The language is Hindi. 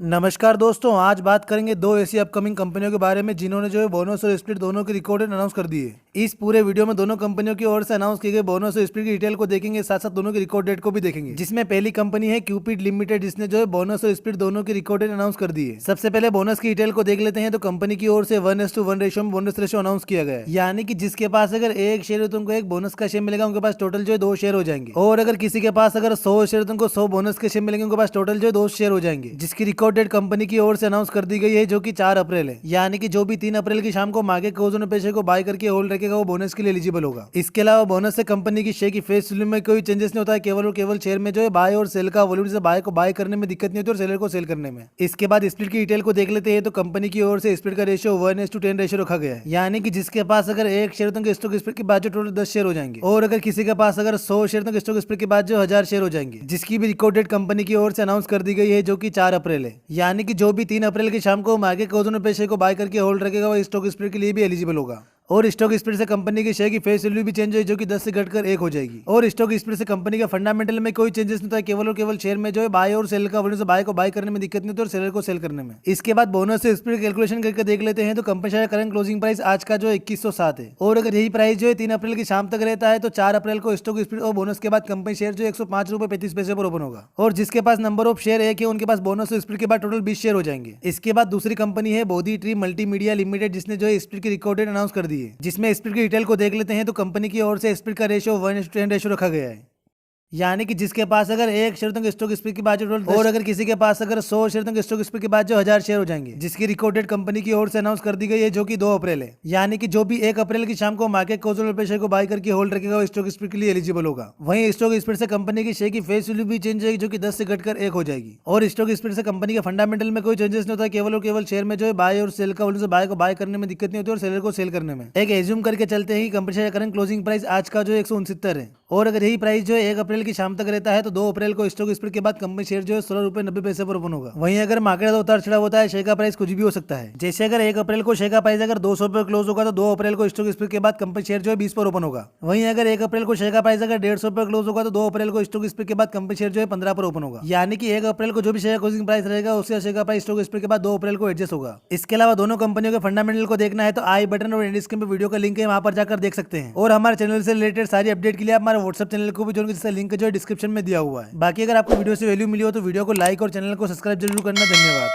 नमस्कार दोस्तों, आज बात करेंगे दो ऐसी अपकमिंग कंपनियों के बारे में जिन्होंने जो है बोनस और स्प्लिट दोनों के रिकॉर्ड अनाउंस कर दिए। इस पूरे वीडियो में दोनों कंपनियों की ओर से अनाउंस किए गए बोनस और स्प्लिट की डिटेल को देखेंगे, साथ साथ दोनों की रिकॉर्ड डेट को भी देखेंगे। जिसमें पहली कंपनी है क्यूपिड लिमिटेड, जिसने जो है बोनस और स्प्लिट दोनों की रिकॉर्ड डेट अनाउंस कर दिए। सबसे पहले बोनस की डिटेल को देख लेते हैं। तो कंपनी की ओर से 1:1 रेशो में बोनस रेशो अनाउंस किया गया है, यानी कि जिसके पास अगर एक शेयर है तो उनको एक बोनस का शेयर मिलेगा, उनके पास टोटल जो है 2 शेयर हो जाएंगे। और अगर किसी के पास अगर 100 शेयर तो उनको 100 बोनस के शेयर मिलेंगे, उनके पास टोटल जो है 2 शेयर हो जाएंगे। जिसकी रिकॉर्ड डेट कंपनी की ओर से अनाउंस कर दी गई है, जो कि 4 अप्रैल है। यानी कि जो भी 3 अप्रैल की शाम को मार्केट क्लोज होने पे शेयर को बाय करके होल्ड रखेगा वो बोनस के लिए एलिजिबल होगा। इसके अलावा बोनस से कंपनी की शेयर की फेस वैल्यू में कोई चेंजेस नहीं होता है, केवल और केवल शेयर में जो है बाय और सेल का वॉल्यूम से बाय को बाय करने में दिक्कत नहीं होती और सेलर को सेल करने में। इसके बाद स्प्लिट की डिटेल को देख लेते हैं। तो कंपनी की ओर से स्प्लिट का रेशियो 1:10 रेशियो रखा गया है, यानी कि जिसके पास अगर एक शेयर तो स्टॉक स्प्लिट के बाद जो टोटल 10 शेयर हो जाएंगे। और अगर किसी के पास अगर 100 शेयर तो स्टॉक स्प्लिट के बाद जो 1000 शेयर हो जाएंगे। जिसकी भी रिकॉर्ड डेट कंपनी की ओर से अनाउंस कर दी गई है, जो कि 4 अप्रैल है। यानी कि जो भी 3 अप्रैल की शाम को मार्केट क्लोज होने पे शेयर को बाय करके होल्ड रखेगा वो स्टॉक स्प्लिट के लिए भी एलिजिबल होगा। और स्टॉक स्प्लिट से कंपनी की शेयर की फेस वैल्यू भी चेंज हुई, जो कि 10 से घटकर 1 हो जाएगी। और स्टॉक स्प्लिट से कंपनी का फंडामेंटल में कोई चेंजेस नहीं होता है, केवल और केवल शेयर में जो है बाय और सेल का वॉल्यूम से बाय को बाय करने में दिक्कत नहीं होती और सेलर को सेल करने में। इसके बाद बोनस से स्प्लिट कैलकुलेशन करके देख लेते हैं। तो कंपनी का करंट क्लोजिंग प्राइस आज का जो 2107 है। और अगर यही प्राइस जो है 3 अप्रैल की शाम तक रहता है तो 4 अप्रैल को स्टॉक स्प्लिट और बोनस के बाद कंपनी शेयर जो 105.35 रुपए पर ओपन होगा। और जिसके पास नंबर ऑफ शेयर एक है उनके पास बोनस और स्प्लिट के बाद टोटल 20 शेयर हो जाएंगे। इसके बाद दूसरी कंपनी है बोधी ट्री मल्टीमीडिया लिमिटेड, जिसने जो है स्प्लिट की रिकॉर्ड डेट अनाउंस कर दी है। जिसमें स्प्लिट डिटेल को देख लेते हैं। तो कंपनी की ओर से स्प्लिट का रेशियो 1:10 रेशियो रखा गया है, यानी कि जिसके पास अगर एक शेयर तो स्टॉक स्प्लिट के बाद जो टोटल, और अगर किसी के पास अगर 100 शेयर तो स्टॉक स्प्लिट के बाद जो 1000 शेयर हो जाएंगे। जिसकी रिकॉर्ड डेट कंपनी की ओर से अनाउंस कर दी गई है, जो कि 2 अप्रैल है। यानी कि जो भी 1 अप्रैल की शाम को मार्केट क्लोज पे शेयर को बाय करके होल्ड रखेगा वो स्टॉक स्प्लिट के लिए एलिजिबल होगा। वहीं स्टॉक स्प्लिट से कंपनी की शेयर की फेस वैल्यू भी चेंज होगी, जो कि 10 से घटकर 1 हो जाएगी। और स्टॉक स्प्लिट से कंपनी के फंडामेंटल में कोई चेंजेस नहीं होता है, केवल और केवल शेयर में जो है बाय और सेल का वॉल्यूम से बाय को बाय करने में दिक्कत नहीं होती और सेलर को सेल करने में। एक एज्यूम करके चलते हैं कि कंपनी का करंट क्लोजिंग प्राइस आज का जो 169 है। और अगर यही प्राइस जो है 1 अप्रैल की शाम तक रहता है तो 2 अप्रैल को स्टॉक स्प्लिट के बाद कंपनी शेयर जो है 16.90 रुपए पर ओपन होगा। वहीं अगर मार्केट उतार चढ़ाव होता है, शेयर का प्राइस कुछ भी हो सकता है। जैसे अगर 1 अप्रैल को शेयर का प्राइस अगर 200 रुपए क्लोज होगा तो 2 अप्रैल को स्टॉक स्प्लिट के बाद कंपनी शेयर जो है 20 पर ओपन होगा। वहीं अगर 1 अप्रैल को शेयर का प्राइस अगर 150 रुपए क्लोज होगा तो 2 अप्रैल को स्टॉक स्प्लिट के बाद कंपनी शेयर जो है 15 पर ओपन होगा। यानी कि 1 अप्रैल को जो भी शेयर क्लोजिंग प्राइस रहेगा उससे शेयर का प्राइस स्टॉक स्प्लिट के बाद 2 अप्रैल को एडजस्ट होगा। इसके अलावा दोनों कंपनियों के फंडामेंटल को देखना है तो आई बटन और एंड स्क्रीन पे वीडियो का लिंक है, वहां पर जाकर देख सकते हैं। और हमारे चैनल से रिलेटेड सारी अपडेट के लिए आप हमारे व्हाट्सएप चैनल को भी जोड़ेंगे, जिसका लिंक जो है डिस्क्रिप्शन में दिया हुआ है। बाकी अगर आपको वीडियो से वैल्यू मिली हो तो वीडियो को लाइक और चैनल को सब्सक्राइब जरूर करना। धन्यवाद।